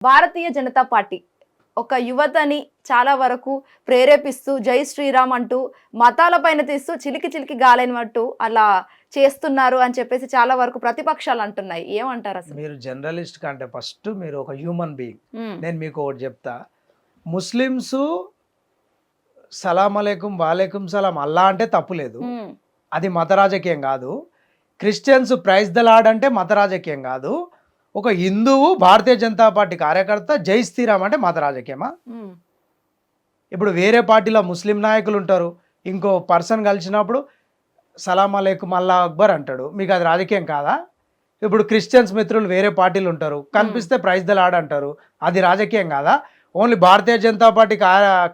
Bharatiya Janata party ఒక యువతని చాలా వరకు ప్రేరేపిస్తూ జై శ్రీరామ్ అంటూ మతాల పైన తీస్తూ చిలికి చిలికి గాలైనట్టు అలా చేస్తున్నారు అని చెప్పేసి చాలా వరకు ప్రతిపక్షాలు అంటున్నాయి. ఏమంటారు అసలు? మీరు జర్నలిస్ట్ కంటే ఫస్ట్ మీరు ఒక హ్యూమన్ బీయింగ్. నేను మీకు ఒకటి చెప్తా, ముస్లిమ్స్ సలాం అలైకుం వాలేకుం సలాం అల్లా అంటే తప్పు లేదు, అది మత రాజకీయం కాదు. క్రిస్టియన్స్ ప్రైజ్ ద లార్డ్ అంటే మత రాజకీయం కాదు. ఒక హిందువు భారతీయ జనతా పార్టీ కార్యకర్త జై శ్రీరామ్ అంటే మత రాజకీయమా? ఇప్పుడు వేరే పార్టీలో ముస్లిం నాయకులు ఉంటారు, ఇంకో పర్సన్ కలిసినప్పుడు సలాం అలైకుం అల్లా అక్బర్ అంటాడు, మీకు అది రాజకీయం కాదా? ఇప్పుడు క్రిస్టియన్స్ మిత్రులు వేరే పార్టీలు ఉంటారు, కనిపిస్తే ప్రైజ్ ద లార్డ్ అంటారు, అది రాజకీయం కాదా? ఓన్లీ భారతీయ జనతా పార్టీ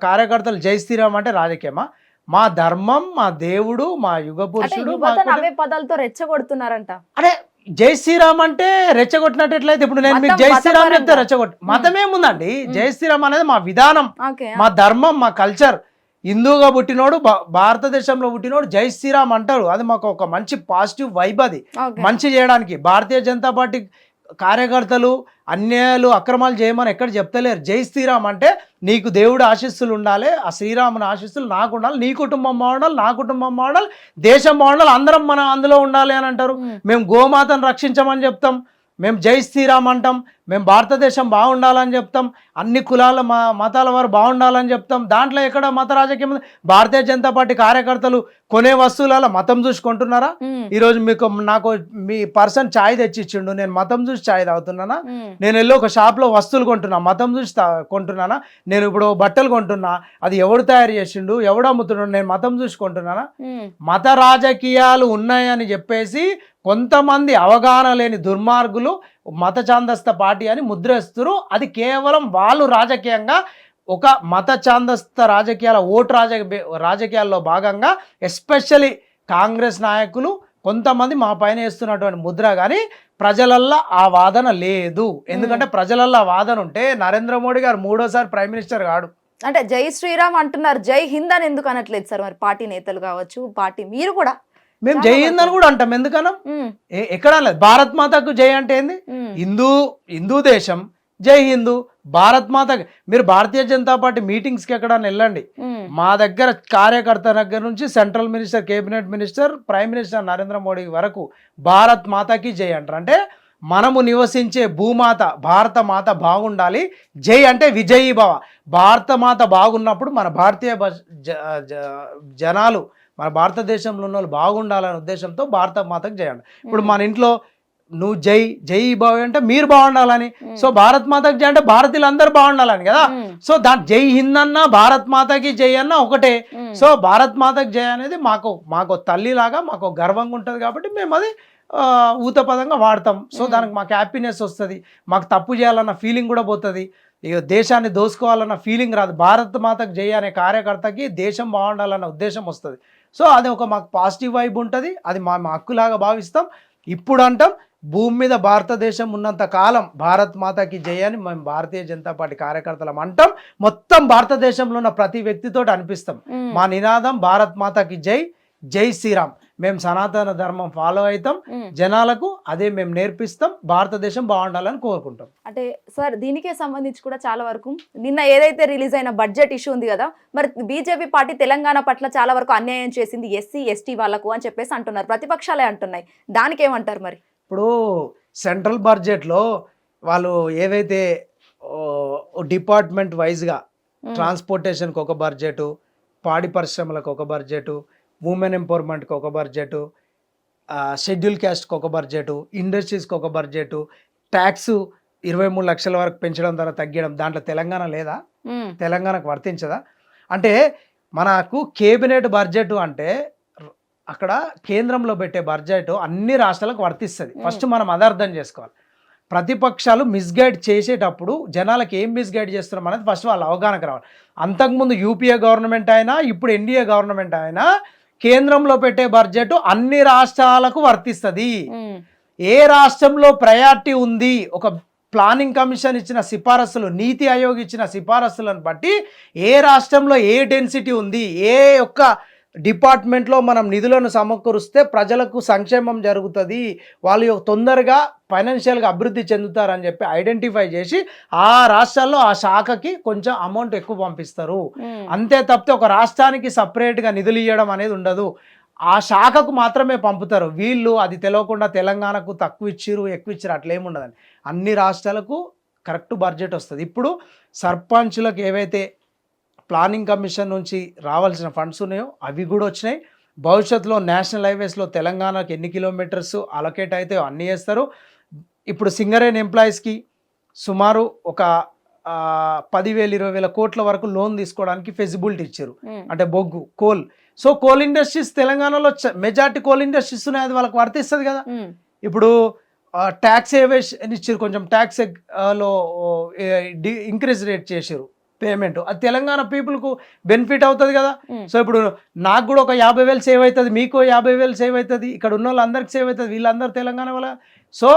కార్యకర్తలు జై శ్రీరామ్ అంటే రాజకీయమా? మా ధర్మం, మా దేవుడు, మా యుగ పురుషుడు అవే పదాలతో రెచ్చగొడుతున్నారంట. అరే జై శ్రీరామ్ అంటే రెచ్చగొట్టినట్టు ఎట్లయితే? ఇప్పుడు నేను మీకు జై శ్రీరామ్ చెప్తే రెచ్చగొట్టి మతమేముందండి? జై శ్రీరామ్ అనేది మా విధానం, మా ధర్మం, మా కల్చర్. హిందూగా పుట్టినోడు, భారతదేశంలో పుట్టినోడు జై శ్రీరామ్ అంటారు. అది మాకు ఒక మంచి పాజిటివ్ వైబ్, అది మంచి చేయడానికి. భారతీయ జనతా పార్టీ కార్యకర్తలు అన్యాయాలు అక్రమాలు చేయమని ఎక్కడ చెప్తలేరు. జై శ్రీరామ్ అంటే నీకు దేవుడు ఆశీస్సులు ఉండాలి, ఆ శ్రీరాముని ఆశీస్సులు నాకు ఉండాలి, నీ కుటుంబం బాగుండాలి, నా కుటుంబం బాగుండాలి, దేశం బాగుండాలి, అందరం మనం అందులో ఉండాలి అని అంటారు. మేము గోమాతను రక్షించమని చెప్తాం, మేము జై శ్రీరామ్ అంటాం, మేము భారతదేశం బాగుండాలని చెప్తాం, అన్ని కులాల మతాల వారు బాగుండాలని చెప్తాం. దాంట్లో ఎక్కడ మత రాజకీయం? భారతీయ జనతా పార్టీ కార్యకర్తలు కొనే వస్తువులలో మతం చూసి కొంటున్నారా? ఈరోజు నాకు మీ పర్సన్ ఛాయ్ తెచ్చిచ్చిండు, నేను మతం చూసి ఛాయ్ తాగుతున్నానా? నేను వెళ్ళి ఒక షాప్లో వస్తువులు కొంటున్నా, మతం చూసి కొంటున్నానా? నేను ఇప్పుడు బట్టలు కొంటున్నా, అది ఎవడు తయారు చేసిండు, ఎవడు అమ్ముతున్నాడు, నేను మతం చూసి కొంటున్నానా? మత రాజకీయాలు ఉన్నాయని చెప్పేసి కొంతమంది అవగాహన లేని దుర్మార్గులు మత ఛాందస్త పార్టీ అని ముద్రేస్తున్నారు. అది కేవలం వాళ్ళు రాజకీయంగా ఒక మత ఛాందస్త రాజకీయాల ఓటు రాజకీయాల్లో భాగంగా ఎస్పెషల్లీ కాంగ్రెస్ నాయకులు కొంతమంది మా పైన వేస్తున్నటువంటి ముద్ర. కానీ ప్రజలల్లో ఆ వాదన లేదు. ఎందుకంటే ప్రజలల్లో ఆ వాదన ఉంటే నరేంద్ర మోడీ గారు 3వ ప్రైమ్ మినిస్టర్ కాడు. అంటే జై శ్రీరామ్ అంటున్నారు, జై హింద్ అని ఎందుకు అనట్లేదు సార్? మరి పార్టీ నేతలు కావచ్చు, పార్టీ మీరు కూడా మేము జై హింద్ అని కూడా అంటాం. ఎందుకన్నా ఎక్కడా లేదు. భారత్ మాతకు జై అంటే ఏంది? హిందూ దేశం, జై హిందూ, భారత్ మాతకి. మీరు భారతీయ జనతా పార్టీ మీటింగ్స్కి ఎక్కడన్నా వెళ్ళండి, మా దగ్గర కార్యకర్త దగ్గర నుంచి central minister, cabinet minister, prime minister Narendra Modi వరకు భారత్ మాతకి జై అంటారు. అంటే మనము నివసించే భూమాత భారత మాత బాగుండాలి, జై అంటే విజయీ భవ. భారత మాత బాగున్నప్పుడు మన భారతీయ జనాలు, మన భారతదేశంలో ఉన్న వాళ్ళు బాగుండాలనే ఉద్దేశంతో భారత మాతకు చేయండి. ఇప్పుడు మన ఇంట్లో నువ్వు జై బాగు అంటే మీరు బాగుండాలని, సో భారత్ మాతకి జై అంటే భారతీయులందరూ బాగుండాలని కదా. సో దాని జై హింద్ అన్న భారత్ మాతకి జై అన్న ఒకటే. సో భారత్ మాతకి జై అనేది మాకు తల్లిలాగా మాకు గర్వంగా ఉంటుంది కాబట్టి మేము అది ఊతపదంగా వాడతాం. సో దానికి మాకు హ్యాపీనెస్ వస్తుంది, మాకు తప్పు చేయాలన్న ఫీలింగ్ కూడా పోతుంది, ఇక దేశాన్ని దోసుకోవాలన్న ఫీలింగ్ రాదు. భారత్ మాతకు జై అనే కార్యకర్తకి దేశం బాగుండాలన్న ఉద్దేశం వస్తుంది. సో అది ఒక మాకు పాజిటివ్ వైబ్ ఉంటుంది, అది మా హక్కులాగా భావిస్తాం. ఇప్పుడు అంటాం, భూమి మీద భారతదేశం ఉన్నంత కాలం భారత్ మాతకి జై అని మేము భారతీయ జనతా పార్టీ కార్యకర్తలం అంటాం. మొత్తం భారతదేశంలో ఉన్న ప్రతి వ్యక్తితో అనిపిస్తాం. మా నినాదం భారత్ మాతకి జై, జై శ్రీరామ్. మేము సనాతన ధర్మం ఫాలో అవుతాం, జనాలకు అదే మేము నేర్పిస్తాం, భారతదేశం బాగుండాలని కోరుకుంటాం. అంటే సార్ దీనికే సంబంధించి కూడా చాలా వరకు నిన్న ఏదైతే రిలీజ్ అయిన బడ్జెట్ ఇష్యూ ఉంది కదా, మరి బీజేపీ పార్టీ తెలంగాణ పట్ల చాలా వరకు అన్యాయం చేసింది ఎస్సీ ఎస్టీ వాళ్ళకు అని చెప్పేసి అంటున్నారు, ప్రతిపక్షాలే అంటున్నాయి. దానికి ఏమంటారు మరి? ఇప్పుడు సెంట్రల్ బడ్జెట్లో వాళ్ళు ఏవైతే డిపార్ట్మెంట్ వైజ్గా ట్రాన్స్పోర్టేషన్కి ఒక బడ్జెటు, పాడి పరిశ్రమలకు ఒక బడ్జెటు, ఉమెన్ ఎంపవర్మెంట్కి ఒక బడ్జెటు, షెడ్యూల్ క్యాస్ట్కి ఒక బడ్జెటు, ఇండస్ట్రీస్కి ఒక బడ్జెటు, ట్యాక్స్ 23 లక్షల వరకు పెంచడం ద్వారా తగ్గడం, దాంట్లో తెలంగాణ లేదా? తెలంగాణకు వర్తించదా? అంటే మనకు కేబినెట్ బడ్జెట్ అంటే అక్కడ కేంద్రంలో పెట్టే బడ్జెట్ అన్ని రాష్ట్రాలకు వర్తిస్తుంది. ఫస్ట్ మనం అది అర్థం చేసుకోవాలి. ప్రతిపక్షాలు మిస్గైడ్ చేసేటప్పుడు జనాలకు ఏం మిస్గైడ్ చేస్తున్నాం అనేది ఫస్ట్ వాళ్ళ అవగాహనకు రావాలి. అంతకుముందు యూపీఏ గవర్నమెంట్ అయినా ఇప్పుడు ఎన్డీఏ గవర్నమెంట్ అయినా కేంద్రంలో పెట్టే బడ్జెట్ అన్ని రాష్ట్రాలకు వర్తిస్తుంది. ఏ రాష్ట్రంలో ప్రయారిటీ ఉంది, ఒక ప్లానింగ్ కమిషన్ ఇచ్చిన సిఫారసులు, నీతి ఆయోగ్ ఇచ్చిన సిఫారసులను బట్టి ఏ రాష్ట్రంలో ఏ డెన్సిటీ ఉంది, ఏ యొక్క డిపార్ట్మెంట్లో మనం నిధులను సమకూరుస్తే ప్రజలకు సంక్షేమం జరుగుతుంది, వాళ్ళు తొందరగా ఫైనాన్షియల్గా అభివృద్ధి చెందుతారని చెప్పి ఐడెంటిఫై చేసి ఆ రాష్ట్రాల్లో ఆ శాఖకి కొంచెం అమౌంట్ ఎక్కువ పంపిస్తారు. అంతే తప్పితే ఒక రాష్ట్రానికి సపరేట్గా నిధులు ఇవ్వడం అనేది ఉండదు. ఆ శాఖకు మాత్రమే పంపుతారు. వీళ్ళు అది తెలియకుండా తెలంగాణకు తక్కువ ఇచ్చిరు ఎక్కువ ఇచ్చిరు అట్లేముండదండి. అన్ని రాష్ట్రాలకు కరెక్ట్ బడ్జెట్ వస్తుంది. ఇప్పుడు సర్పంచులకు ఏవైతే ప్లానింగ్ కమిషన్ నుంచి రావాల్సిన ఫండ్స్ ఉన్నాయో అవి కూడా వచ్చినాయి. భవిష్యత్తులో నేషనల్ హైవేస్లో తెలంగాణకు ఎన్ని కిలోమీటర్స్ అలొకేట్ అయితే అన్నీ చేస్తారు. ఇప్పుడు సింగరేన్ ఎంప్లాయీస్కి సుమారు ఒక 10,000-20,000 కోట్ల వరకు లోన్ తీసుకోవడానికి ఫెసిబిలిటీ ఇచ్చారు. అంటే బొగ్గు కోల్. సో కోల్ ఇండస్ట్రీస్ తెలంగాణలో మెజార్టీ కోల్ ఇండస్ట్రీస్ ఉన్నాయి, అది వాళ్ళకి వర్తిస్తుంది కదా. ఇప్పుడు ట్యాక్స్ ఏవేషన్ ఇచ్చారు, కొంచెం ట్యాక్స్ లో ఇంక్రీజ్ రేట్ చేసారు పేమెంట్, అది తెలంగాణ పీపుల్కు బెనిఫిట్ అవుతుంది కదా. సో ఇప్పుడు నాకు కూడా ఒక 50,000 సేవ్ అవుతుంది, మీకు 50,000 సేవ్ అవుతుంది, ఇక్కడ ఉన్న వాళ్ళందరికీ సేవ్ అవుతుంది, వీళ్ళందరూ తెలంగాణ వల్ల. సో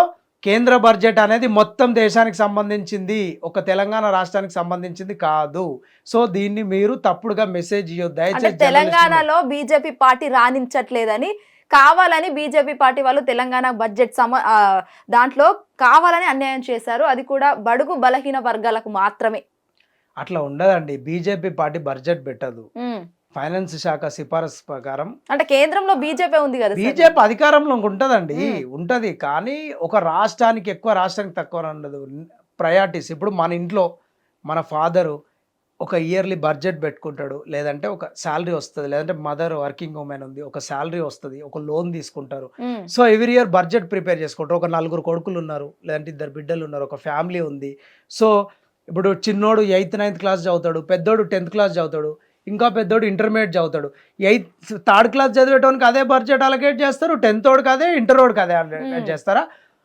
కేంద్ర బడ్జెట్ అనేది మొత్తం దేశానికి సంబంధించింది, ఒక తెలంగాణ రాష్ట్రానికి సంబంధించింది కాదు. సో దీన్ని మీరు తప్పుడుగా మెసేజ్ ఇవ్వద్దు దయచేసి. తెలంగాణలో బీజేపీ పార్టీ రాణించట్లేదని కావాలని బీజేపీ పార్టీ వాళ్ళు తెలంగాణ బడ్జెట్ దాంట్లో కావాలని అన్యాయం చేశారు, అది కూడా బడుగు బలహీన వర్గాలకు మాత్రమే. అట్లా ఉండదండి. బీజేపీ పార్టీ బడ్జెట్ పెట్టదు, ఫైనాన్స్ శాఖ సిఫారసు ప్రకారం. అంటే కేంద్రంలో బీజేపీ ఉంది కదా, బీజేపీ అధికారంలో ఉంటదండి, ఉంటది. కానీ ఒక రాష్ట్రానికి ఎక్కువ రాష్ట్రానికి తక్కువ ఉండదు ప్రయారిటీస్. ఇప్పుడు మన ఇంట్లో మన ఫాదరు ఒక ఇయర్లీ బడ్జెట్ పెట్టుకుంటాడు, లేదంటే ఒక శాలరీ వస్తుంది, లేదంటే మదర్ వర్కింగ్ ఉమెన్ ఉంది, ఒక శాలరీ వస్తుంది, ఒక లోన్ తీసుకుంటారు. So every year budget prepare చేసుకుంటారు. ఒక 4 కొడుకులు ఉన్నారు, లేదంటే 2 బిడ్డలు ఉన్నారు, ఒక ఫ్యామిలీ ఉంది. సో ఇప్పుడు చిన్నోడు 8th 9th క్లాస్ చదువుతాడు, పెద్దోడు 10th క్లాస్ చదువుతాడు, ఇంకా పెద్దోడు ఇంటర్మీడియట్ చదువుతాడు. 3rd క్లాస్ చదివేటోనికి అదే బడ్జెట్ అలొకేట్ చేస్తారు, 10th వాడికి అదే, ఇంటరోడికి అదే అలొకేట్ చేస్తారా?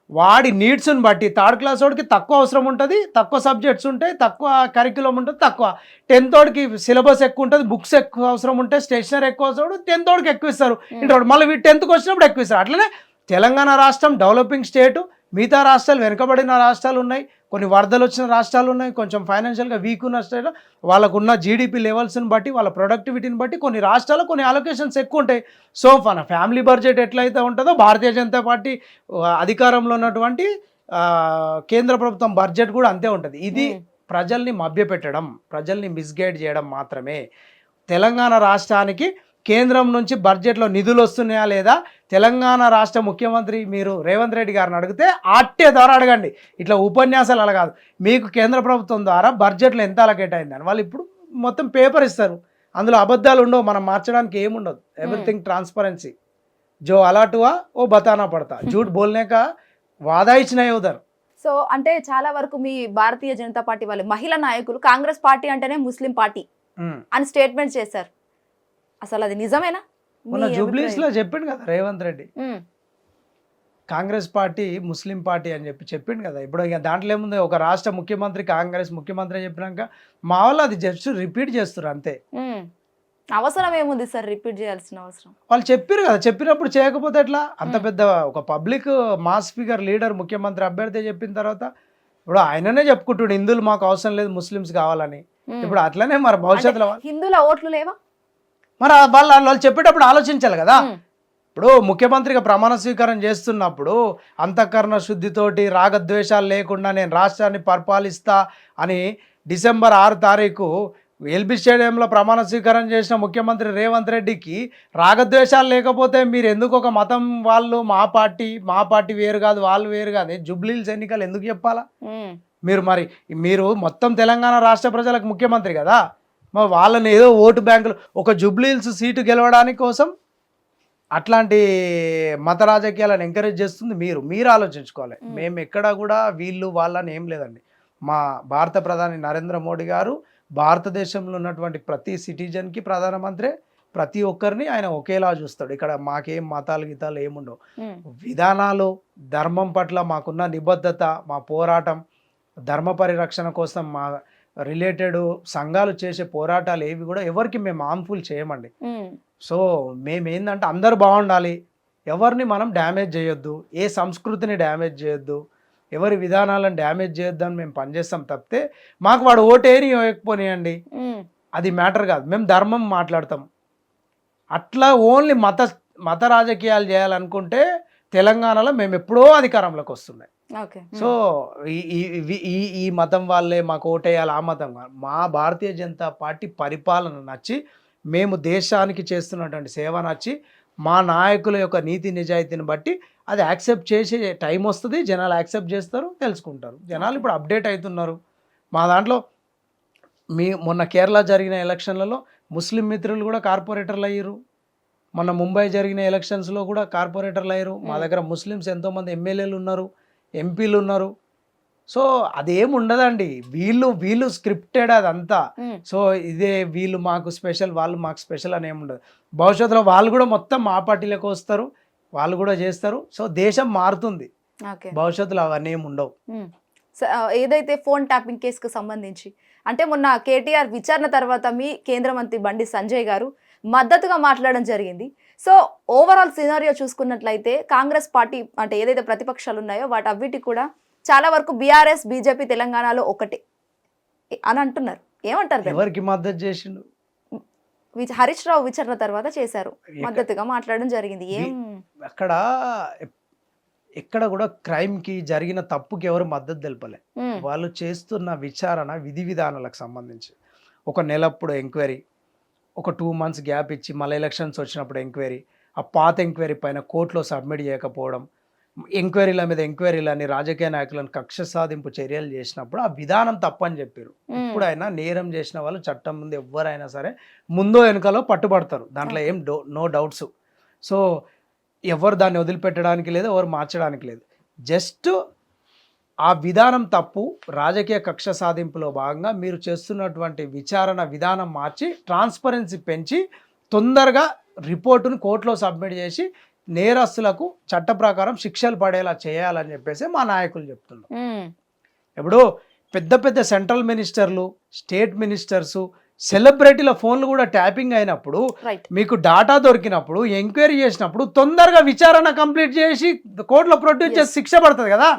వాడి నీడ్స్ని బట్టి 3rd క్లాస్ వాడికి తక్కువ అవసరం ఉంటుంది, తక్కువ సబ్జెక్ట్స్ ఉంటాయి, తక్కువ కరిక్యులం ఉంటుంది, తక్కువ. 10th వాడికి సిలబస్ ఎక్కువ ఉంటుంది, బుక్స్ ఎక్కువ అవసరం ఉంటాయి, స్టేషనరీ ఎక్కువ అవసరం ఉంటుంది, 10th వాడికి ఎక్కువ ఇస్తారు, ఇంటరోడు మళ్ళీ 10th వచ్చినప్పుడు ఎక్కువ ఇస్తారు. అట్లనే తెలంగాణ రాష్ట్రం డెవలపింగ్ స్టేటు, మిగతా రాష్ట్రాలు వెనుకబడిన రాష్ట్రాలు ఉన్నాయి, కొన్ని వరదలు వచ్చిన రాష్ట్రాలు ఉన్నాయి, కొంచెం ఫైనాన్షియల్గా వీక్ ఉన్న స్టేట్, వాళ్ళకున్న జీడిపి లెవెల్స్ని బట్టి, వాళ్ళ ప్రొడక్టివిటీని బట్టి కొన్ని రాష్ట్రాలు కొన్ని అలొకేషన్స్ ఎక్కువ ఉంటాయి. సో మన ఫ్యామిలీ బడ్జెట్ ఎట్లయితే ఉంటుందో భారతీయ జనతా పార్టీ అధికారంలో ఉన్నటువంటి కేంద్ర ప్రభుత్వం బడ్జెట్ కూడా అంతే ఉంటుంది. ఇది ప్రజల్ని మభ్యపెట్టడం, ప్రజల్ని మిస్గైడ్ చేయడం మాత్రమే. తెలంగాణ రాష్ట్రానికి కేంద్రం నుంచి బడ్జెట్లో నిధులు వస్తున్నాయా లేదా, తెలంగాణ రాష్ట్ర ముఖ్యమంత్రి మీరు రేవంత్ రెడ్డి గారిని అడిగితే ఆట్టే ద్వారా అడగండి, ఇట్లా ఉపన్యాసాలు అలా కాదు. మీకు కేంద్ర ప్రభుత్వం ద్వారా బడ్జెట్లో ఎంత అలకేట్ అయిందని వాళ్ళు ఇప్పుడు మొత్తం పేపర్ ఇస్తారు, అందులో అబద్ధాలు ఉండవు, మనం మార్చడానికి ఏముండదు. Everything transparency. జో అలాటువా ఓ బతానా పడతా, జూట్ బోల్నేక వాదా ఇచ్చిన ఉదర్. సో అంటే చాలా వరకు మీ భారతీయ జనతా పార్టీ వాళ్ళు మహిళా నాయకులు కాంగ్రెస్ పార్టీ అంటేనే ముస్లిం పార్టీ అని స్టేట్మెంట్ చేశారు, అసలు అది నిజమేనా? మొన్న జూబ్లీస్ లో చెప్పిండు కదా Revanth Reddy, Congress party Muslim party అని చెప్పిండు కదా. ఇప్పుడు ఇక దాంట్లో ఏముంది, ఒక రాష్ట్ర ముఖ్యమంత్రి కాంగ్రెస్ ముఖ్యమంత్రి చెప్పినాక మా వాళ్ళు అది జస్ట్ రిపీట్ చేస్తారు అంతే. అవసరం ఏముంది సార్ రిపీట్ చేయాల్సిన అవసరం? వాళ్ళు చెప్పారు కదా, చెప్పినప్పుడు చేయకపోతే ఎట్లా? అంత పెద్ద ఒక పబ్లిక్ మాస్ ఫిగర్ లీడర్ ముఖ్యమంత్రి అభ్యర్థి చెప్పిన తర్వాత ఇప్పుడు ఆయననే చెప్పుకుంటాడు హిందువులు మాకు అవసరం లేదు, ముస్లిమ్స్ కావాలని. ఇప్పుడు అట్లనే మరి భవిష్యత్తులో హిందువుల ఓట్లు లేవా? మరి వాళ్ళు చెప్పేటప్పుడు ఆలోచించాలి కదా. ఇప్పుడు ముఖ్యమంత్రిగా ప్రమాణ స్వీకారం చేస్తున్నప్పుడు అంతఃకరణ శుద్ధితోటి రాగద్వేషాలు లేకుండా నేను రాష్ట్రాన్ని పరిపాలిస్తా అని December 6 ఎల్బీ స్టేడియంలో ప్రమాణ స్వీకారం చేసిన ముఖ్యమంత్రి రేవంత్ రెడ్డికి రాగద్వేషాలు లేకపోతే మీరు ఎందుకు ఒక మతం వాళ్ళు మా పార్టీ వేరు కాదు వాళ్ళు వేరు కాదు జూబ్లీహిల్స్ ఎన్నికలు ఎందుకు చెప్పాలా? మీరు మొత్తం తెలంగాణ రాష్ట్ర ప్రజలకు ముఖ్యమంత్రి కదా, మరి వాళ్ళని ఏదో ఓటు బ్యాంకులు ఒక జూబ్లీహిల్స్ సీటు గెలవడానికి కోసం అట్లాంటి మత రాజకీయాలను ఎంకరేజ్ చేస్తుంది మీరు ఆలోచించుకోవాలి. మేము ఎక్కడా కూడా వీళ్ళు వాళ్ళని ఏం లేదండి. మా భారత ప్రధాని నరేంద్ర మోడీ గారు భారతదేశంలో ఉన్నటువంటి ప్రతి సిటిజన్కి ప్రధానమంత్రి, ప్రతి ఒక్కరిని ఆయన ఒకేలా చూస్తాడు. ఇక్కడ మాకేం మతాలు గీతాలు ఏముండవు. విధానాలు, ధర్మం పట్ల మాకున్న నిబద్ధత, మా పోరాటం, ధర్మ పరిరక్షణ కోసం మా రిలేటెడ్ సంఘాలు చేసే పోరాటాలు ఏవి కూడా ఎవరికి మేము హార్మ్ఫుల్ చేయమండి. సో మేమేందంటే అందరు బాగుండాలి, ఎవరిని మనం డ్యామేజ్ చేయొద్దు, ఏ సంస్కృతిని డ్యామేజ్ చేయొద్దు, ఎవరి విధానాలను డ్యామేజ్ చేయొద్దు అని మేము పనిచేస్తాం తప్పితే మాకు వాడు ఓటేని ఇవ్వకపోనియండి అది మ్యాటర్ కాదు. మేము ధర్మం మాట్లాడతాం, అట్లా ఓన్లీ మత రాజకీయాలు చేయాలనుకుంటే తెలంగాణలో మేము ఎప్పుడో అధికారంలోకి వస్తున్నాయి. సో ఈ మతం వాళ్ళే మాకు ఓటేయాలి, ఆ మతం కాదు. మా భారతీయ జనతా పార్టీ పరిపాలన నచ్చి, మేము దేశానికి చేస్తున్నటువంటి సేవ నచ్చి, మా నాయకుల యొక్క నీతి నిజాయితీని బట్టి అది యాక్సెప్ట్ చేసే టైం వస్తుంది. జనాలు యాక్సెప్ట్ చేస్తారు, తెలుసుకుంటారు. జనాలు ఇప్పుడు అప్డేట్ అవుతున్నారు. మా దాంట్లో మొన్న కేరళ జరిగిన ఎలక్షన్లలో ముస్లిం మిత్రులు కూడా కార్పొరేటర్లు అయ్యారు. మొన్న ముంబై జరిగిన ఎలక్షన్స్లో కూడా కార్పొరేటర్లు అయ్యారు. మా దగ్గర ముస్లిమ్స్ ఎంతోమంది ఎమ్మెల్యేలు ఉన్నారు, ఎంపీలు ఉన్నారు. సో అదేం ఉండదండి, వీళ్ళు స్క్రిప్టెడ్ అదంతా. సో ఇదే వీళ్ళు మాకు స్పెషల్, వాళ్ళు మాకు స్పెషల్ అని ఏముండదు. భవిష్యత్తులో వాళ్ళు కూడా మొత్తం మా పార్టీలోకి వస్తారు, వాళ్ళు కూడా చేస్తారు. సో దేశం మారుతుంది భవిష్యత్తులో, అవన్నీ ఏమి ఉండవు. ఏదైతే ఫోన్ ట్యాపింగ్ కేసుకు సంబంధించి అంటే మొన్న కేటీఆర్ విచారణ తర్వాత మీ కేంద్ర మంత్రి బండి సంజయ్ గారు మద్దతుగా మాట్లాడడం జరిగింది. సో ఓవరాల్ సినారియో చూసుకున్నట్లయితే కాంగ్రెస్ పార్టీ అంటే ఏదైతే ప్రతిపక్షాలు ఉన్నాయో వాటి అవిటి కూడా చాలా వరకు బీఆర్ఎస్ బీజేపీ తెలంగాణలో ఒకటే అని అంటున్నారు. ఏమంటారు? ఎవరికి మద్దతు చేసిండు? హరీష్ రావు విచారణ తర్వాత చేశారు, మద్దతుగా మాట్లాడడం జరిగింది. అక్కడ ఎక్కడ కూడా క్రైమ్కి జరిగిన తప్పుకి ఎవరు మద్దతు తెలపలే. వాళ్ళు చేస్తున్న విచారణ విధి విధానాలకు సంబంధించి ఒక నెలప్పుడు ఎంక్వైరీ, ఒక 2 months గ్యాప్ ఇచ్చి మళ్ళీ ఎలక్షన్స్ వచ్చినప్పుడు ఎంక్వైరీ, ఆ పాత ఎంక్వైరీ పైన కోర్టులో సబ్మిట్ చేయకపోవడం, ఎంక్వైరీల మీద ఎంక్వైరీలని రాజకీయ నాయకులను కక్ష సాధింపు చర్యలు చేసినప్పుడు ఆ విధానం తప్పని చెప్పారు. ఎప్పుడైనా నేరం చేసిన వాళ్ళు చట్టం ముందు ఎవరైనా సరే ముందో వెనుకలో పట్టుబడతారు, దాంట్లో ఏం నో డౌట్స్. సో ఎవరు దాన్ని వదిలిపెట్టడానికి లేదు, ఎవరు మార్చడానికి లేదు. జస్ట్ ఆ విధానం తప్పు, రాజకీయ కక్ష సాధింపులో భాగంగా మీరు చేస్తున్నటువంటి విచారణ విధానం మార్చి ట్రాన్స్పరెన్సీ పెంచి తొందరగా రిపోర్టును కోర్టులో సబ్మిట్ చేసి నేరస్తులకు చట్ట ప్రకారం శిక్షలు పడేలా చేయాలని చెప్పేసి మా నాయకులు చెప్తున్నారు. ఇప్పుడు పెద్ద పెద్ద సెంట్రల్ మినిస్టర్లు, స్టేట్ మినిస్టర్సు, సెలబ్రిటీల ఫోన్లు కూడా ట్యాపింగ్ అయినప్పుడు, మీకు డాటా దొరికినప్పుడు, ఎంక్వైరీ చేసినప్పుడు తొందరగా విచారణ కంప్లీట్ చేసి కోర్టులో ప్రొడ్యూస్ చేసి శిక్ష పడుతుంది కదా.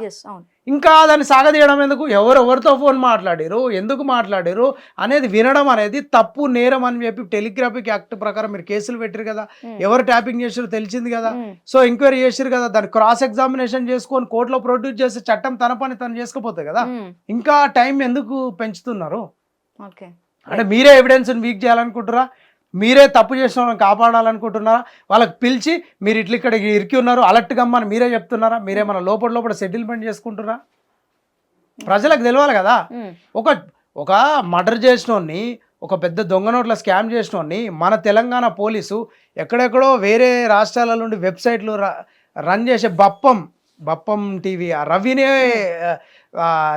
ఇంకా దాన్ని సాగదీయడం ఎందుకు? ఎవరితో ఫోన్ మాట్లాడారు, ఎందుకు మాట్లాడారు అనేది వినడం అనేది తప్పు, నేరం అని చెప్పి టెలిగ్రాఫిక్ యాక్ట్ ప్రకారం మీరు కేసులు పెట్టారు కదా. ఎవరు ట్యాపింగ్ చేసారో తెలిసింది కదా. సో ఎంక్వైరీ చేసారు కదా, దాన్ని క్రాస్ ఎగ్జామినేషన్ చేసుకొని కోర్టులో ప్రొడ్యూస్ చేసి చట్టం తన పని తను చేసుకోపోతుంది కదా. ఇంకా టైం ఎందుకు పెంచుతున్నారు? అంటే మీరే ఎవిడెన్స్ వీక్ చేయాలనుకుంటున్నారా? మీరే తప్పు చేసిన వాళ్ళని కాపాడాలనుకుంటున్నారా? వాళ్ళకి పిలిచి మీరు ఇక్కడ ఇరికి ఉన్నారు, అలర్ట్ గమ్మని మీరే చెప్తున్నారా? మీరేమన్నా లోపల సెటిల్మెంట్ చేసుకుంటున్నారా? ప్రజలకు తెలియాలి కదా. ఒక మర్డర్ చేసినోడిని, ఒక పెద్ద దొంగ నోట్ల స్కామ్ చేసినోడిని మన తెలంగాణ పోలీసు ఎక్కడెక్కడో వేరే రాష్ట్రాల నుండి వెబ్సైట్లు రన్ చేసే బప్పం టీవీ ఆ రవినే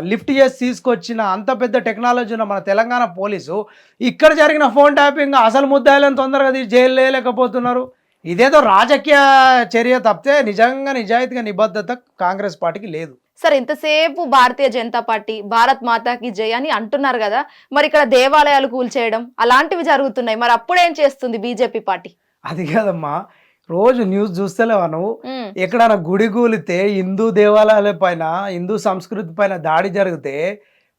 లిఫ్ట్ చేసి తీసుకొచ్చిన అంత పెద్ద టెక్నాలజీ ఉన్న మన తెలంగాణ పోలీసు ఇక్కడ జరిగిన ఫోన్ ట్యాపింగ్ అసలు ముద్దాయిలను తొందరగా జైలు లేకపోతున్నారు. ఇదేదో రాజకీయ చర్య తప్పితే నిజంగా నిజాయితీగా నిబద్ధత కాంగ్రెస్ పార్టీకి లేదు. సరే, ఇంతసేపు భారతీయ జనతా పార్టీ భారత్ మాతాకి జై అని అంటున్నారు కదా, మరి ఇక్కడ దేవాలయాలు కూల్చేయడం అలాంటివి జరుగుతున్నాయి, మరి అప్పుడేం చేస్తుంది బీజేపీ పార్టీ? అది కాదమ్మా, రోజు న్యూస్ చూస్తలేవా నువ్వు? ఎక్కడైనా గుడి కూలితే, హిందూ దేవాలయాల పైన, హిందూ సంస్కృతి పైన దాడి జరిగితే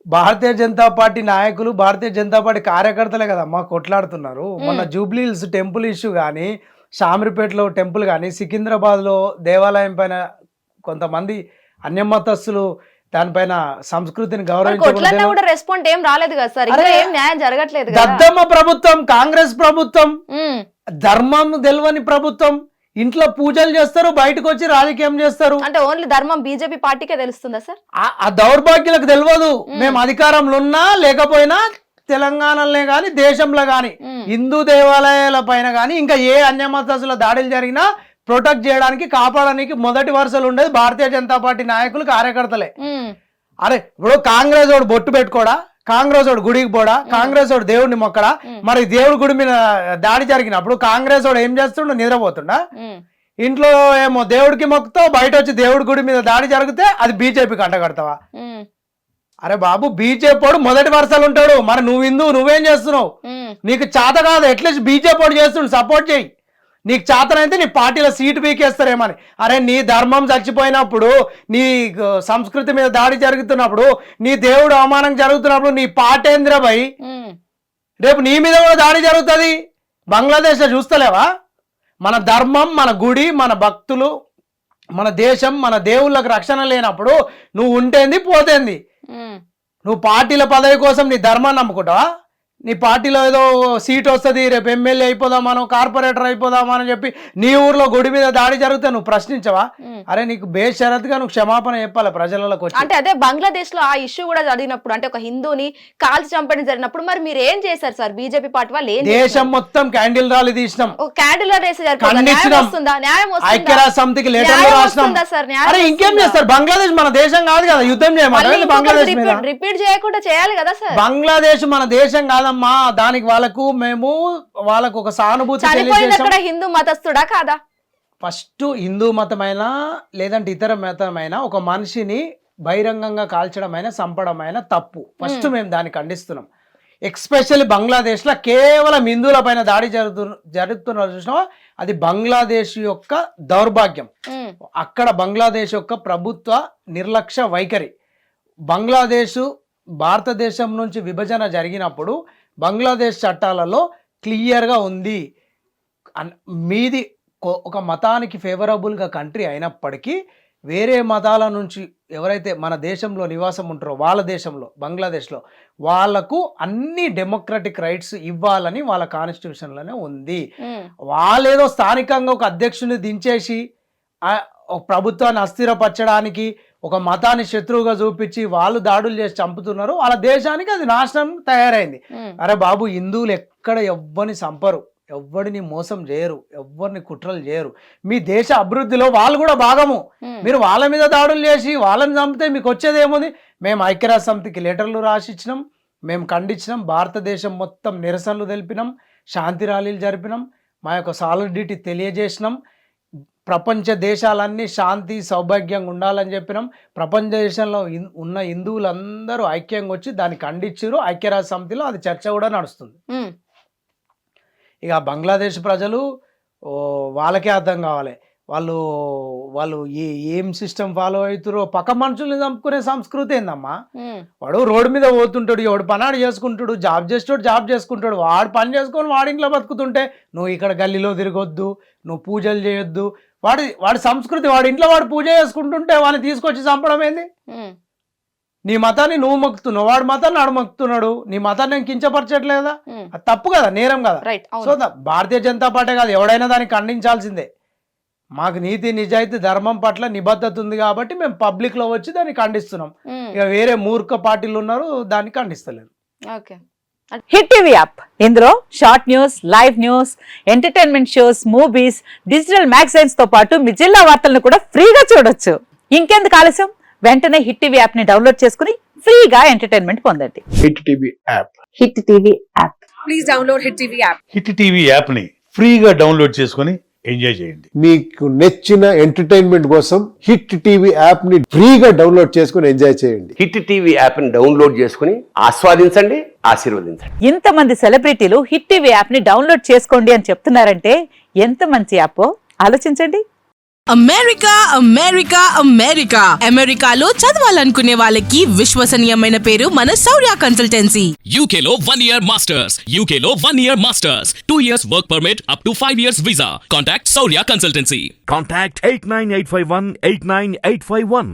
భారతీయ జనతా పార్టీ నాయకులు, భారతీయ జనతా పార్టీ కార్యకర్తలే కదమ్మా కొట్లాడుతున్నారు. మొన్న జూబ్లీ హిల్స్ టెంపుల్ ఇష్యూ కానీ, షామిరిపేటలో టెంపుల్ కానీ, సికింద్రాబాద్లో దేవాలయం పైన కొంతమంది అన్యమతస్తులు దానిపైన సంస్కృతిని గౌరవించడం రెస్పాండ్ ఏం రాలేదు కదా సార్, ఏం న్యాయం జరగట్లేదు. దద్దమ్మ ప్రభుత్వం, కాంగ్రెస్ ప్రభుత్వం, ధర్మం తెలవని ప్రభుత్వం. ఇంట్లో పూజలు చేస్తారు, బయటకు వచ్చి రాజకీయం చేస్తారు. అంటే ఓన్లీ ధర్మం బీజేపీ పార్టీకే తెలుస్తుందా సార్? ఆ దౌర్భాగ్యులకు తెలియదు. మేము అధికారంలో ఉన్నా లేకపోయినా తెలంగాణలోనే గాని దేశంలో గాని హిందూ దేవాలయాల పైన గాని ఇంకా ఏ అన్యమతస్తుల దాడులు జరిగినా ప్రొటెక్ట్ చేయడానికి, కాపాడడానికి మొదటి వరుసలు ఉండేది భారతీయ జనతా పార్టీ నాయకులు, కార్యకర్తలే. అరే ఇప్పుడు కాంగ్రెస్ వాడు బొట్టు పెట్టుకోడా, కాంగ్రెస్ వాడు గుడికి పోడా, కాంగ్రెస్ వాడు దేవుడిని మొక్కడా? మరి దేవుడి గుడి మీద దాడి జరిగినప్పుడు కాంగ్రెస్ వాడు ఏం చేస్తుండ? నిద్రపోతుండా? ఇంట్లో ఏమో దేవుడికి మొక్కుతావు, బయట వచ్చి దేవుడి గుడి మీద దాడి జరిగితే అది బీజేపీకి అంటగడతావా? అరే బాబు, బీజేపీ వాడు మొదటి వరుసలు ఉంటాడు. మరి నువ్వు హిందూ, నువ్వేం చేస్తున్నావు? నీకు చేత కాదు, అట్లీస్ట్ బీజేపీ వాడు చేస్తుండు, సపోర్ట్ చేయి. నీకు చేతనైతే నీ పార్టీలో సీటు పీకేస్తారేమని. అరే నీ ధర్మం చచ్చిపోయినప్పుడు, నీ సంస్కృతి మీద దాడి జరుగుతున్నప్పుడు, నీ దేవుడు అవమానం జరుగుతున్నప్పుడు నీ పార్టీ భయ్ రేపు నీ మీద కూడా దాడి జరుగుతుంది. బంగ్లాదేశ్ లో చూస్తలేవా? మన ధర్మం, మన గుడి, మన భక్తులు, మన దేశం, మన దేవుళ్ళకి రక్షణ లేనప్పుడు నువ్వు ఉంటేంది పోతేంది. నువ్వు పార్టీల పదవి కోసం నీ ధర్మాన్ని నమ్ముకుంటావా? నీ పార్టీలో ఏదో సీట్ వస్తుంది, రేపు ఎమ్మెల్యే అయిపోదామనో కార్పొరేటర్ అయిపోదామని చెప్పి నీ ఊర్లో గుడి మీద దాడి జరిగితే నువ్వు ప్రశ్నించవా? అరే నీకు బేషరత్గా నువ్వు క్షమాపణ చెప్పాలి ప్రజలకు వచ్చి. అంటే అదే బంగ్లాదేశ్ లో ఆ ఇష్యూ కూడా జరిగినప్పుడు, అంటే ఒక హిందూని కాల్చి చంపడం జరిగినప్పుడు మరి మీరు ఏం చేశారు సార్? బీజేపీ పార్టీ వాళ్ళు ఏం దేశం మొత్తం క్యాండిల్ ర్యాలీ తీసినాం, క్యాండిల్ ఐక్యరాజ్య సమితికి లెటర్లు రాసినాం. అరే ఇంకేం చేస్తారు? బంగ్లాదేశ్ మన దేశం కాదు కదా, యుద్ధం చేయమంటారు బంగ్లాదేశ్ మీద? రిపీట్ చేయకుండా చేయాలి కదా సార్. బంగ్లాదేశ్ మన దేశం కాదమ్మా, దానికి వాళ్ళకు ఒక సానుభూతి. హిందూ మతస్థుడా కాదా? ఫస్ట్ హిందూ మతమైనా లేదంటే ఇతర మతమైనా ఒక మనిషిని బహిరంగంగా కాల్చడమైనా చంపడమైనా తప్పు. ఫస్ట్ మేము దాన్ని ఖండిస్తున్నాం. ఎక్స్పెషల్లీ బంగ్లాదేశ్ లో కేవలం హిందువుల పైన దాడి జరుగుతున్న చూసినా అది బంగ్లాదేశ్ యొక్క దౌర్భాగ్యం. అక్కడ బంగ్లాదేశ్ యొక్క ప్రభుత్వ నిర్లక్ష్య వైఖరి. బంగ్లాదేశ్ భారతదేశం నుంచి విభజన జరిగినప్పుడు బంగ్లాదేశ్ చట్టాలలో క్లియర్గా ఉంది, మీది ఒక మతానికి ఫేవరబుల్గా కంట్రీ అయినప్పటికీ వేరే మతాల నుంచి ఎవరైతే మన దేశంలో నివాసం ఉంటారో వాళ్ళ దేశంలో బంగ్లాదేశ్లో వాళ్లకు అన్ని డెమోక్రటిక్ రైట్స్ ఇవ్వాలని వాళ్ళ కాన్స్టిట్యూషన్లోనే ఉంది. వాళ్ళేదో స్థానికంగా ఒక అధ్యక్షుని దించేసి ప్రభుత్వాన్ని అస్థిరపరచడానికి ఒక మతాన్ని శత్రువుగా చూపించి వాళ్ళు దాడులు చేసి చంపుతున్నారు. వాళ్ళ దేశానికి అది నాశనం తయారైంది. అరే బాబు, హిందువులు ఎక్కడ ఎవ్వరిని చంపరు, ఎవ్వడిని మోసం చేయరు, ఎవ్వరిని కుట్రలు చేయరు. మీ దేశ అభివృద్ధిలో వాళ్ళు కూడా భాగము. మీరు వాళ్ళ మీద దాడులు చేసి వాళ్ళని చంపితే మీకు వచ్చేది ఏముంది? మేము ఐక్యరాజ్య సమితికి లెటర్లు రాసిచ్చినాం, మేము ఖండించినాం, భారతదేశం మొత్తం నిరసనలు తెలిపినాం, శాంతి ర్యాలీలు జరిపినాం, మా యొక్క సాలిడిటీ తెలియజేసినాం. ప్రపంచ దేశాలన్నీ శాంతి సౌభాగ్యంగా ఉండాలని చెప్పినాం. ప్రపంచ దేశంలో ఉన్న హిందువులందరూ ఐక్యంగా వచ్చి దాన్ని ఖండించారు. ఐక్యరాజ్య సమితిలో అది చర్చ కూడా నడుస్తుంది. ఇక బంగ్లాదేశ్ ప్రజలు వాళ్ళకే అర్థం కావాలి, వాళ్ళు ఏం సిస్టమ్ ఫాలో అవుతారో. పక్క మనుషుల్ని చంపుకునే సంస్కృతి ఏందమ్మా? వాడు రోడ్డు మీద పోతుంటాడు, ఎవడు పనాడు చేసుకుంటాడు, జాబ్ చేసేటోడు జాబ్ చేసుకుంటాడు, వాడు పని చేసుకొని వాడి ఇంట్లో బతుకుతుంటే నువ్వు ఇక్కడ గల్లీలో తిరగొద్దు, నువ్వు పూజలు చేయొద్దు. వాడి సంస్కృతి, వాడి ఇంట్లో వాడు పూజ చేసుకుంటుంటే వాడిని తీసుకొచ్చి చంపడం ఏంది? నీ మతాన్ని నువ్వు మొక్కుతున్నావు, వాడి మతాన్ని ఆడు మొక్కుతున్నాడు, నీ మతాన్ని నేను కించపరచట్లేదా? అది తప్పు కదా, నేరం కదా. సో భారతీయ జనతా పార్టీ కాదు, ఎవడైనా దాన్ని ఖండించాల్సిందే. మాకు నీతి నిజాయితీ ధర్మం పట్ల నిబద్ధత ఉంది కాబట్టి మేము పబ్లిక్ లో వచ్చి దాన్ని ఖండిస్తున్నాం. ఇక వేరే మూర్ఖ పార్టీలు ఉన్నారు, దాన్ని ఖండిస్తలేరు. హిట్ టీవీ యాప్, ఇందులో short news, live news, entertainment shows, movies, digital magazines తో పాటు మీ జిల్లా వార్తలను కూడా ఫ్రీగా చూడొచ్చు. ఇంకెందుకు ఆలస్యం? వెంటనే హిట్ టీవీ యాప్ ని డౌన్లోడ్ చేసుకుని ఫ్రీగా ఎంటర్టైన్మెంట్ పొందండి. Hit TV app, hit TV app, please download hit TV app. Hit TV app ని ఫ్రీగా డౌన్లోడ్ చేసుకుని ఎంజాయ్ చేయండి. మీకు నచ్చిన ఎంటర్టైన్మెంట్ కోసం హిట్ టీవీ యాప్ ని ఫ్రీగా డౌన్లోడ్ చేసుకుని ఎంజాయ్ చేయండి. హిట్ టీవీ యాప్ ని డౌన్లోడ్ చేసుకుని ఆస్వాదించండి, ఆశీర్వదించండి. ఇంతమంది సెలబ్రిటీలు హిట్ టీవీ యాప్ ని డౌన్లోడ్ చేసుకోండి అని చెప్తున్నారంటే ఎంత మంచి యాప్ ఆలోచించండి. అమెరికా అమెరికా అమెరికా అమెరికాలో చదవాలనుకునే వాళ్ళకి విశ్వసనీయమైన పేరు మన శౌర్య కన్సల్టెన్సీ. UK లో 1 year masters, UK లో 1 year masters, 2 years work permit up to 5 years visa. Contact Saurya Consultancy. Contact 89851 89851.